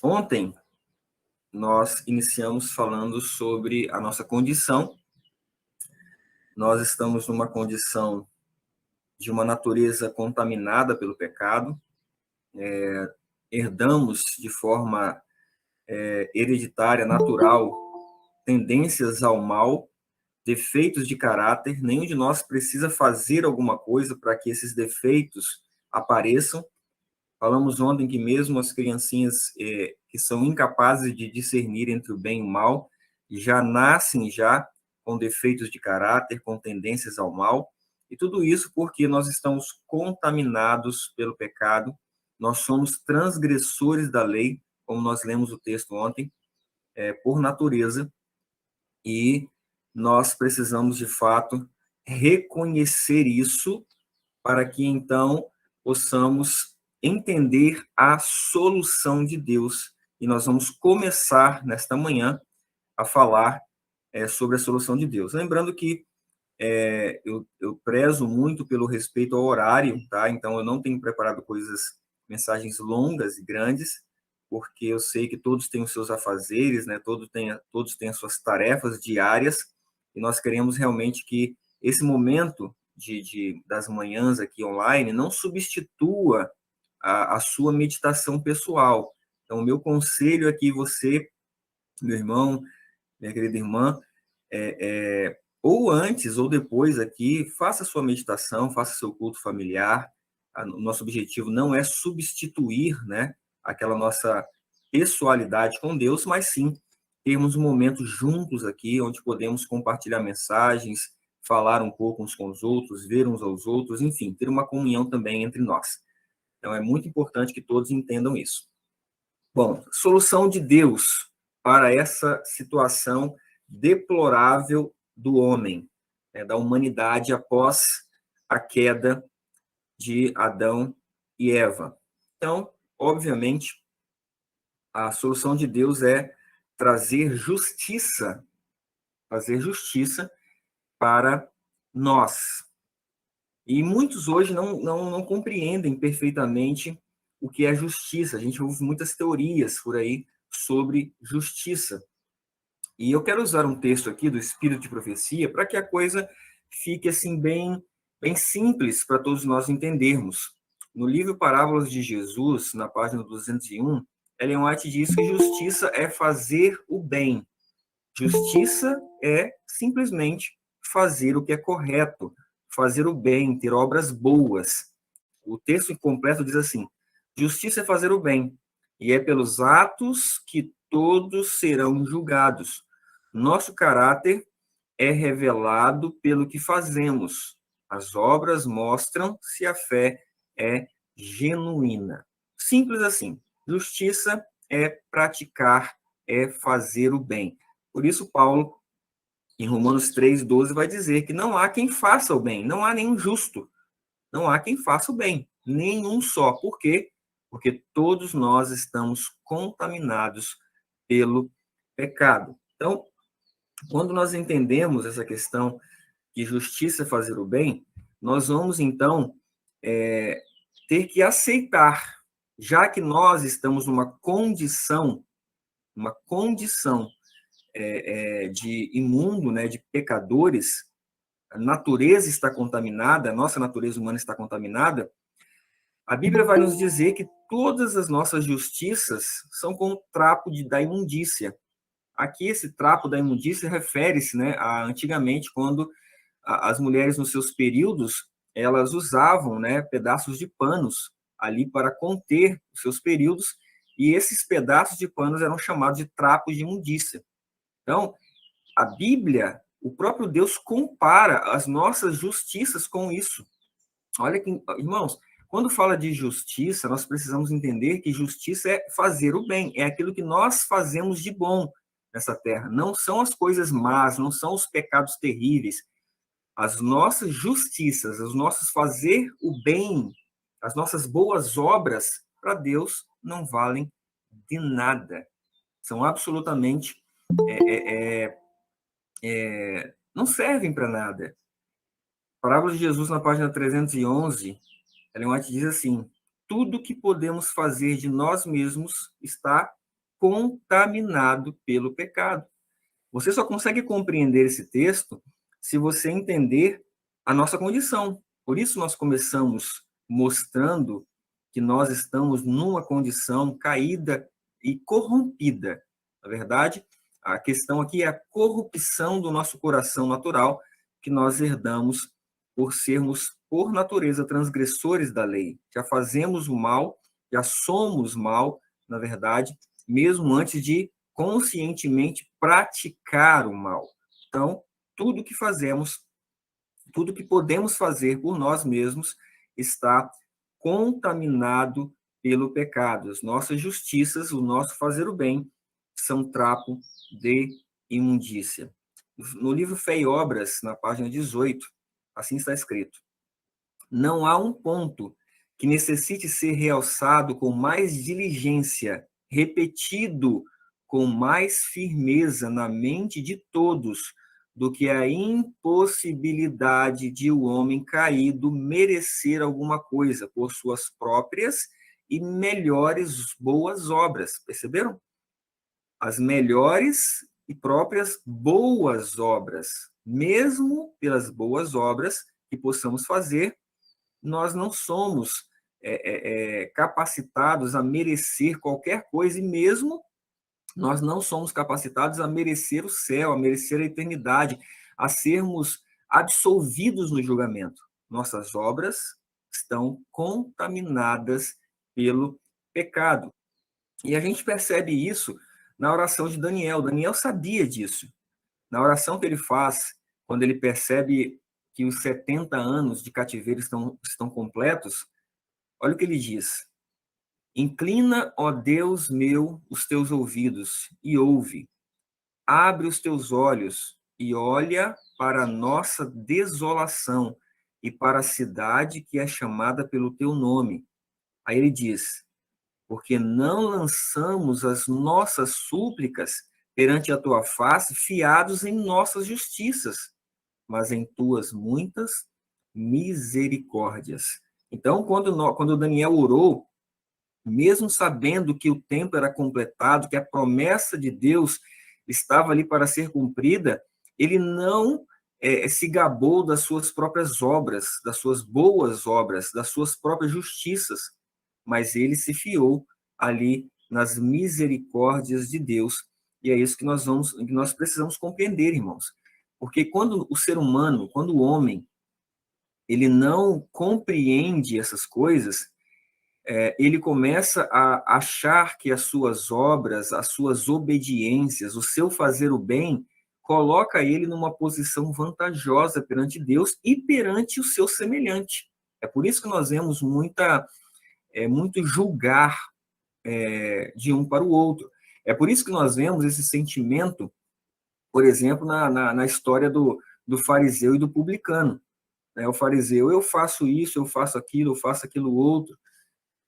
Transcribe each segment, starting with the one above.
Ontem, nós iniciamos falando sobre a nossa condição. Nós estamos numa condição de uma natureza contaminada pelo pecado, herdamos de forma hereditária, natural, tendências ao mal, defeitos de caráter. Nenhum de nós precisa fazer alguma coisa para que esses defeitos apareçam. Falamos ontem que mesmo as criancinhas que são incapazes de discernir entre o bem e o mal, já nascem já com defeitos de caráter, com tendências ao mal, e tudo isso porque nós estamos contaminados pelo pecado, nós somos transgressores da lei, como nós lemos o texto ontem, por natureza, e nós precisamos, de fato, reconhecer isso para que, então, possamos entender a solução de Deus. E nós vamos começar, nesta manhã, a falar sobre a solução de Deus. Lembrando que eu prezo muito pelo respeito ao horário, tá? Então, eu não tenho preparado mensagens longas e grandes, porque eu sei que todos têm os seus afazeres, né? Todos têm as suas tarefas diárias, e nós queremos realmente que esse momento das manhãs aqui online não substitua a sua meditação pessoal. Então, o meu conselho é que você, meu irmão, minha querida irmã, ou antes ou depois aqui, faça sua meditação, faça seu culto familiar. O nosso objetivo não é substituir, né, aquela nossa pessoalidade com Deus, mas sim termos um momento juntos aqui, onde podemos compartilhar mensagens, falar um pouco uns com os outros, ver uns aos outros, enfim, ter uma comunhão também entre nós. Então, é muito importante que todos entendam isso. Bom, solução de Deus para essa situação deplorável do homem, da humanidade após a queda de Adão e Eva. Então, obviamente, a solução de Deus é trazer justiça para nós. E muitos hoje não compreendem perfeitamente o que é justiça. A gente ouve muitas teorias por aí sobre justiça. E eu quero usar um texto aqui do Espírito de Profecia para que a coisa fique assim bem simples para todos nós entendermos. No livro Parábolas de Jesus, na página 201, Ellen White diz que justiça é fazer o bem. Justiça é simplesmente fazer o que é correto, fazer o bem, ter obras boas. O texto completo diz assim: justiça é fazer o bem, e é pelos atos que todos serão julgados. Nosso caráter é revelado pelo que fazemos. As obras mostram se a fé é genuína. Simples assim. Justiça é praticar, é fazer o bem. Por isso, Paulo, em Romanos 3,12, vai dizer que não há quem faça o bem, não há nenhum justo, não há quem faça o bem, nenhum só. Por quê? Porque todos nós estamos contaminados pelo pecado. Então, quando nós entendemos essa questão que justiça é fazer o bem, nós vamos, então, ter que aceitar, já que nós estamos numa condição de imundo, né, de pecadores, a natureza está contaminada, a nossa natureza humana está contaminada, a Bíblia vai nos dizer que todas as nossas justiças são como trapo da imundícia. Aqui, esse trapo da imundícia refere-se, né, a antigamente, quando as mulheres, nos seus períodos, elas usavam, né, pedaços de panos ali para conter os seus períodos, e esses pedaços de panos eram chamados de trapos de imundícia. Então, a Bíblia, o próprio Deus compara as nossas justiças com isso. Olha que, irmãos, quando fala de justiça, nós precisamos entender que justiça é fazer o bem, é aquilo que nós fazemos de bom nessa terra. Não são as coisas más, não são os pecados terríveis. As nossas justiças, os nossos fazer o bem, as nossas boas obras, para Deus, não valem de nada. São absolutamente não servem para nada. A parábola de Jesus, na página 311, Ellen White diz assim: tudo que podemos fazer de nós mesmos está contaminado pelo pecado. Você só consegue compreender esse texto se você entender a nossa condição. Por isso nós começamos mostrando que nós estamos numa condição caída e corrompida. Na verdade, a questão aqui é a corrupção do nosso coração natural que nós herdamos por sermos, por natureza, transgressores da lei. Já fazemos o mal, já somos mal, na verdade, mesmo antes de conscientemente praticar o mal. Então, tudo que fazemos, tudo que podemos fazer por nós mesmos está contaminado pelo pecado. As nossas justiças, o nosso fazer o bem, são trapo de imundícia. No livro Fé e Obras, na página 18, assim está escrito: não há um ponto que necessite ser realçado com mais diligência, repetido com mais firmeza na mente de todos, do que a impossibilidade de o homem caído merecer alguma coisa por suas próprias e melhores boas obras. Perceberam? As melhores e próprias boas obras. Mesmo pelas boas obras que possamos fazer, nós não somos capacitados a merecer qualquer coisa, e mesmo nós não somos capacitados a merecer o céu, a merecer a eternidade, a sermos absolvidos no julgamento. Nossas obras estão contaminadas pelo pecado. E a gente percebe isso na oração de Daniel. Daniel sabia disso. Na oração que ele faz, quando ele percebe que os 70 anos de cativeiro estão completos, olha o que ele diz: inclina, ó Deus meu, os teus ouvidos e ouve. Abre os teus olhos e olha para a nossa desolação e para a cidade que é chamada pelo teu nome. Aí ele diz: porque não lançamos as nossas súplicas perante a tua face, fiados em nossas justiças, mas em tuas muitas misericórdias. Então, quando Daniel orou, mesmo sabendo que o tempo era completado, que a promessa de Deus estava ali para ser cumprida, ele não se gabou das suas próprias obras, das suas boas obras, das suas próprias justiças, mas ele se fiou ali nas misericórdias de Deus. E é isso que nós precisamos compreender, irmãos. Porque quando o ser humano, quando o homem, ele não compreende essas coisas, ele começa a achar que as suas obras, as suas obediências, o seu fazer o bem, coloca ele numa posição vantajosa perante Deus e perante o seu semelhante. É por isso que nós vemos muito julgar de um para o outro. É por isso que nós vemos esse sentimento, por exemplo, na história do fariseu e do publicano. O fariseu, eu faço isso, eu faço aquilo outro,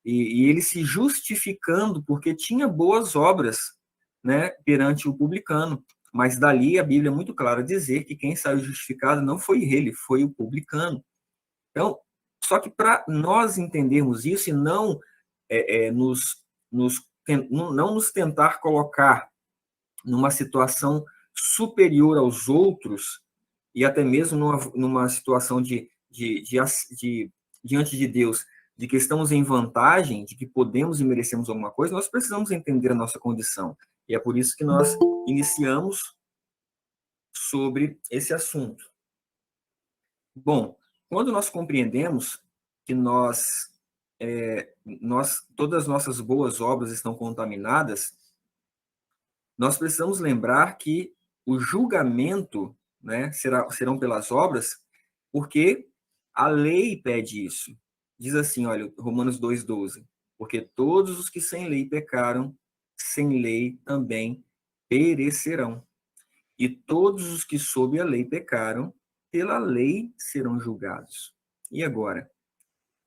e ele se justificando porque tinha boas obras, né, perante o publicano. Mas dali a Bíblia é muito clara a dizer que quem saiu justificado não foi ele, foi o publicano. Então, só que para nós entendermos isso e não não nos tentar colocar numa situação superior aos outros, e até mesmo numa situação diante de Deus, de que estamos em vantagem, de que podemos e merecemos alguma coisa, nós precisamos entender a nossa condição. E é por isso que nós iniciamos sobre esse assunto. Bom, quando nós compreendemos que todas as nossas boas obras estão contaminadas, nós precisamos lembrar que o julgamento, né, serão pelas obras, porque a lei pede isso. Diz assim, olha, Romanos 2,12, porque todos os que sem lei pecaram, sem lei também perecerão. E todos os que sob a lei pecaram, pela lei serão julgados. E agora?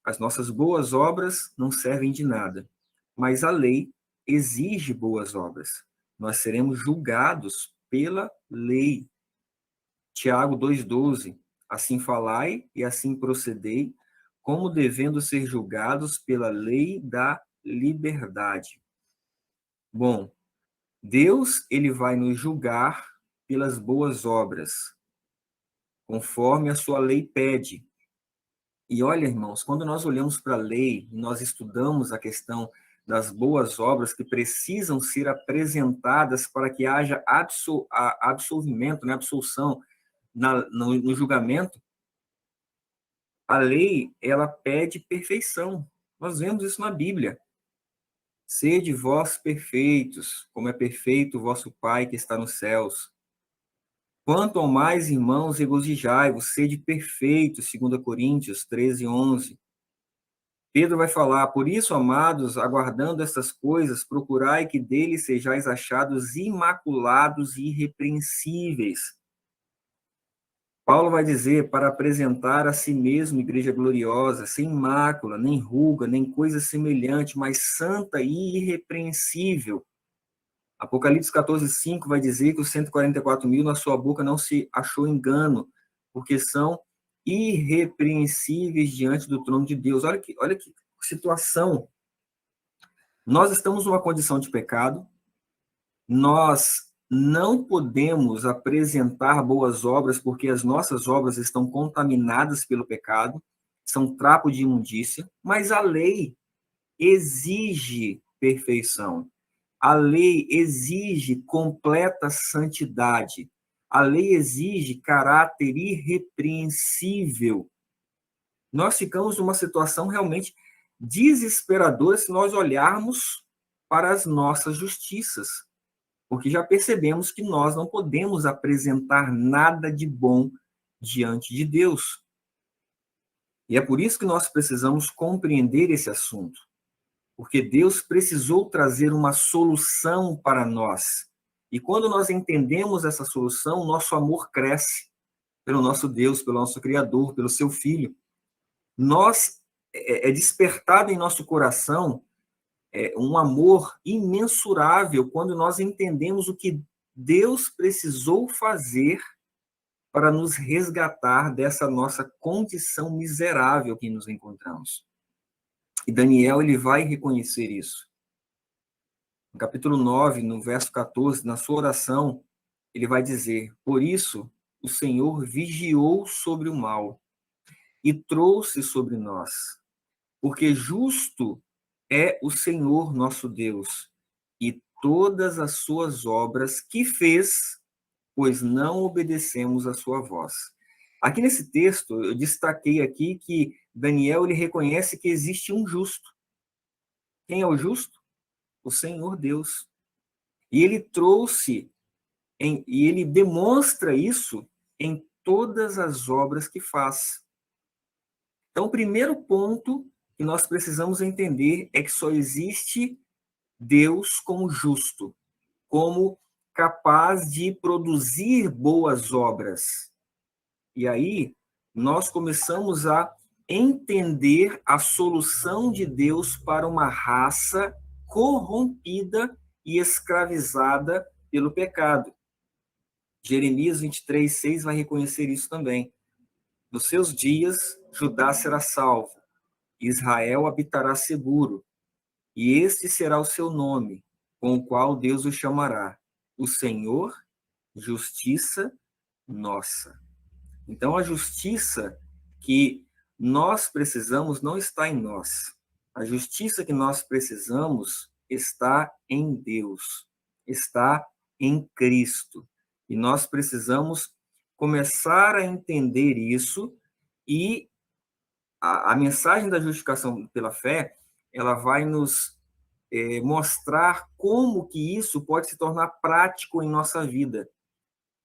As nossas boas obras não servem de nada, mas a lei exige boas obras. Nós seremos julgados pela lei. Tiago 2,12, assim falai e assim procedei, como devendo ser julgados pela lei da liberdade. Bom, Deus, ele vai nos julgar pelas boas obras, conforme a sua lei pede. E olha, irmãos, quando nós olhamos para a lei, nós estudamos a questão das boas obras que precisam ser apresentadas para que haja absolvimento, né, absolução no julgamento, a lei, ela pede perfeição. Nós vemos isso na Bíblia. Sede vós perfeitos, como é perfeito o vosso Pai que está nos céus. Quanto ao mais, irmãos, regozijai-vos, sede perfeitos, 2 Coríntios 13, 11. Pedro vai falar, por isso, amados, aguardando estas coisas, procurai que dele sejais achados imaculados e irrepreensíveis. Paulo vai dizer, para apresentar a si mesmo igreja gloriosa, sem mácula, nem ruga, nem coisa semelhante, mas santa e irrepreensível. Apocalipse 14, 5 vai dizer que os 144.000 na sua boca não se achou engano, porque são irrepreensíveis diante do trono de Deus. Olha que situação. Nós estamos numa condição de pecado, nós não podemos apresentar boas obras porque as nossas obras estão contaminadas pelo pecado, são trapo de imundícia, mas a lei exige perfeição. A lei exige completa santidade. A lei exige caráter irrepreensível. Nós ficamos numa situação realmente desesperadora se nós olharmos para as nossas justiças, porque já percebemos que nós não podemos apresentar nada de bom diante de Deus. E é por isso que nós precisamos compreender esse assunto, porque Deus precisou trazer uma solução para nós. E quando nós entendemos essa solução, nosso amor cresce pelo nosso Deus, pelo nosso Criador, pelo seu Filho. É despertado em nosso coração um amor imensurável quando nós entendemos o que Deus precisou fazer para nos resgatar dessa nossa condição miserável que nos encontramos. E Daniel, ele vai reconhecer isso. No capítulo 9, no verso 14, na sua oração, ele vai dizer, por isso o Senhor vigiou sobre o mal e trouxe sobre nós, porque justo é o Senhor nosso Deus e todas as suas obras que fez, pois não obedecemos a sua voz. Aqui nesse texto, eu destaquei aqui que Daniel, ele reconhece que existe um justo. Quem é o justo? O Senhor Deus. E ele e ele demonstra isso em todas as obras que faz. Então, o primeiro ponto que nós precisamos entender é que só existe Deus como justo, como capaz de produzir boas obras. E aí, nós começamos a entender a solução de Deus para uma raça corrompida e escravizada pelo pecado. Jeremias 23, 6 vai reconhecer isso também. Nos seus dias, Judá será salvo, Israel habitará seguro, e este será o seu nome, com o qual Deus o chamará, o Senhor, justiça nossa. Então, a justiça que nós precisamos não está em nós. A justiça que nós precisamos está em Deus, está em Cristo. E nós precisamos começar a entender isso, e a mensagem da justificação pela fé, ela vai nos mostrar como que isso pode se tornar prático em nossa vida,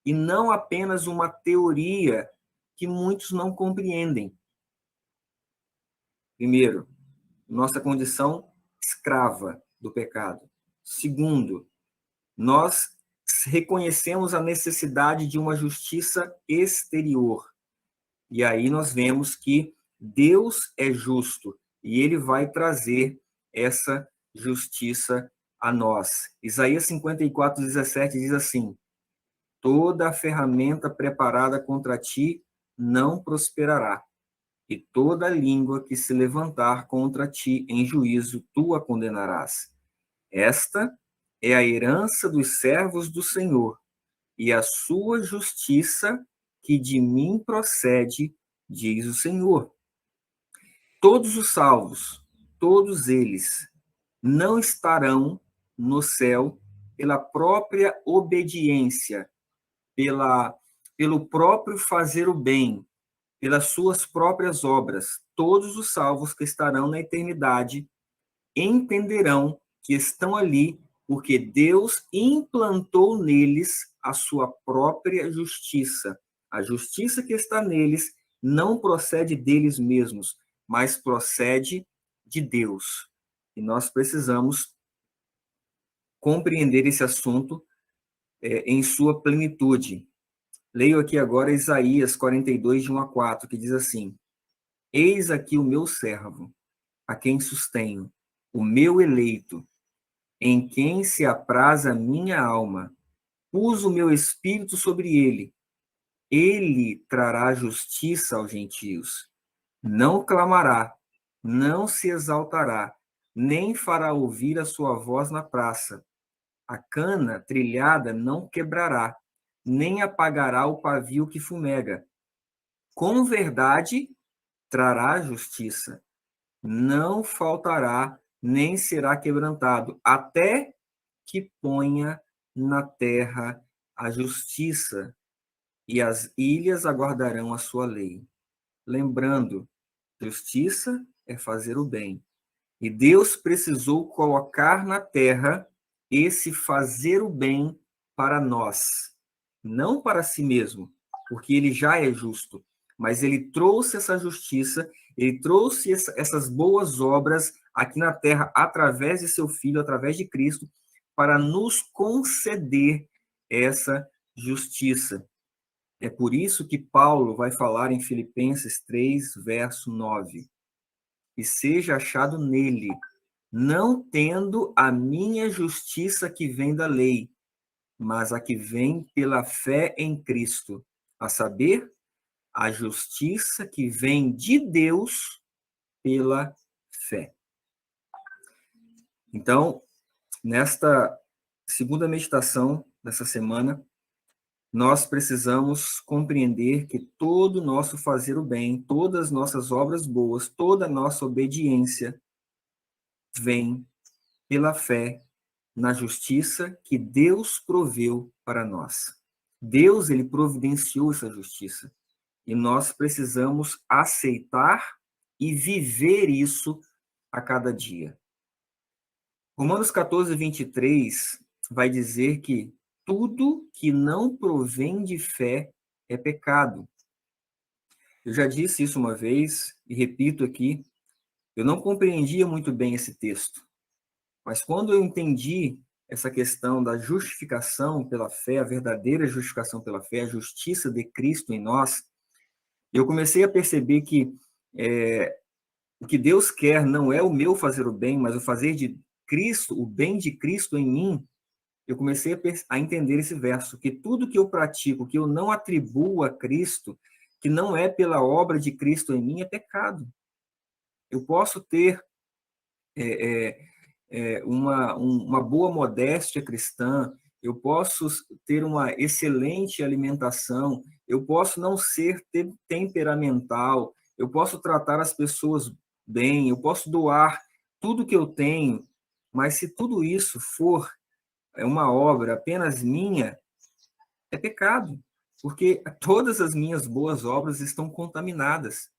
e não apenas uma teoria que muitos não compreendem. Primeiro, nossa condição escrava do pecado. Segundo, nós reconhecemos a necessidade de uma justiça exterior. E aí nós vemos que Deus é justo e ele vai trazer essa justiça a nós. Isaías 54, 17 diz assim: toda a ferramenta preparada contra ti não prosperará, e toda língua que se levantar contra ti em juízo, tu a condenarás. Esta é a herança dos servos do Senhor, e a sua justiça que de mim procede, diz o Senhor. Todos os salvos, todos eles, não estarão no céu pela própria obediência, pelo próprio fazer o bem, pelas suas próprias obras. Todos os salvos que estarão na eternidade entenderão que estão ali porque Deus implantou neles a sua própria justiça. A justiça que está neles não procede deles mesmos, mas procede de Deus. E nós precisamos compreender esse assunto em sua plenitude. Leio aqui agora Isaías 42, de 1 a 4, que diz assim: Eis aqui o meu servo, a quem sustenho, o meu eleito, em quem se apraz a minha alma. Pus o meu espírito sobre ele. Ele trará justiça aos gentios. Não clamará, não se exaltará, nem fará ouvir a sua voz na praça. A cana trilhada não quebrará, nem apagará o pavio que fumega. Com verdade trará justiça. Não faltará, nem será quebrantado, até que ponha na terra a justiça, e as ilhas aguardarão a sua lei. Lembrando, justiça é fazer o bem. E Deus precisou colocar na terra esse fazer o bem para nós, não para si mesmo, porque ele já é justo, mas ele trouxe essa justiça, ele trouxe essas boas obras aqui na terra através de seu Filho, através de Cristo, para nos conceder essa justiça. É por isso que Paulo vai falar em Filipenses 3, verso 9: E seja achado nele, não tendo a minha justiça que vem da lei, mas a que vem pela fé em Cristo, a saber, a justiça que vem de Deus pela fé. Então, nesta segunda meditação dessa semana, nós precisamos compreender que todo o nosso fazer o bem, todas as nossas obras boas, toda a nossa obediência vem pela fé na justiça que Deus proveu para nós. Deus, ele providenciou essa justiça. E nós precisamos aceitar e viver isso a cada dia. Romanos 14, 23 vai dizer que tudo que não provém de fé é pecado. Eu já disse isso uma vez e repito aqui, eu não compreendia muito bem esse texto, mas quando eu entendi essa questão da justificação pela fé, a verdadeira justificação pela fé, a justiça de Cristo em nós, eu comecei a perceber que o que Deus quer não é o meu fazer o bem, mas o fazer de Cristo, o bem de Cristo em mim. Eu comecei a entender esse verso, que tudo que eu pratico, que eu não atribuo a Cristo, que não é pela obra de Cristo em mim, é pecado. Eu posso ter uma boa modéstia cristã, eu posso ter uma excelente alimentação, eu posso não ser temperamental, eu posso tratar as pessoas bem, eu posso doar tudo que eu tenho, mas se tudo isso for uma obra apenas minha, é pecado, porque todas as minhas boas obras estão contaminadas.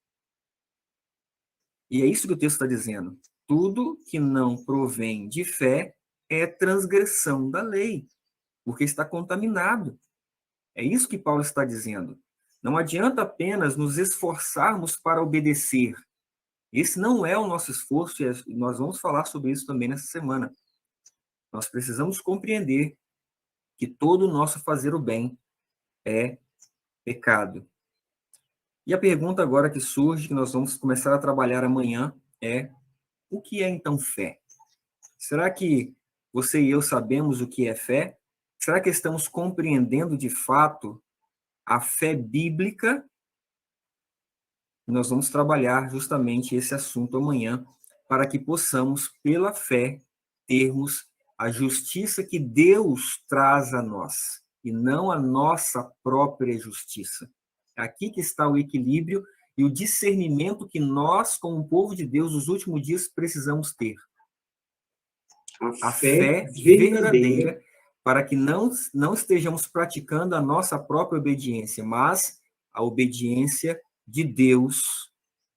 E é isso que o texto está dizendo. Tudo que não provém de fé é transgressão da lei, porque está contaminado. É isso que Paulo está dizendo. Não adianta apenas nos esforçarmos para obedecer. Esse não é o nosso esforço, e nós vamos falar sobre isso também nessa semana. Nós precisamos compreender que todo o nosso fazer o bem é pecado. E a pergunta agora que surge, que nós vamos começar a trabalhar amanhã, é: o que é então fé? Será que você e eu sabemos o que é fé? Será que estamos compreendendo de fato a fé bíblica? Nós vamos trabalhar justamente esse assunto amanhã, para que possamos, pela fé, termos a justiça que Deus traz a nós, e não a nossa própria justiça. Aqui que está o equilíbrio e o discernimento que nós, como povo de Deus, nos últimos dias precisamos ter. A fé verdadeira, para que não estejamos praticando a nossa própria obediência, mas a obediência de Deus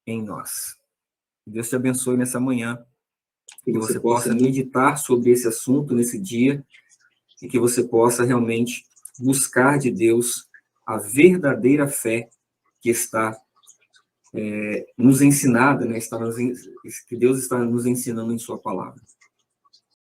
em nós. Deus te abençoe nessa manhã, que você possa meditar sobre esse assunto nesse dia, e que você possa realmente buscar de Deus a verdadeira fé que está nos ensinada, né? Que Deus está nos ensinando em sua palavra.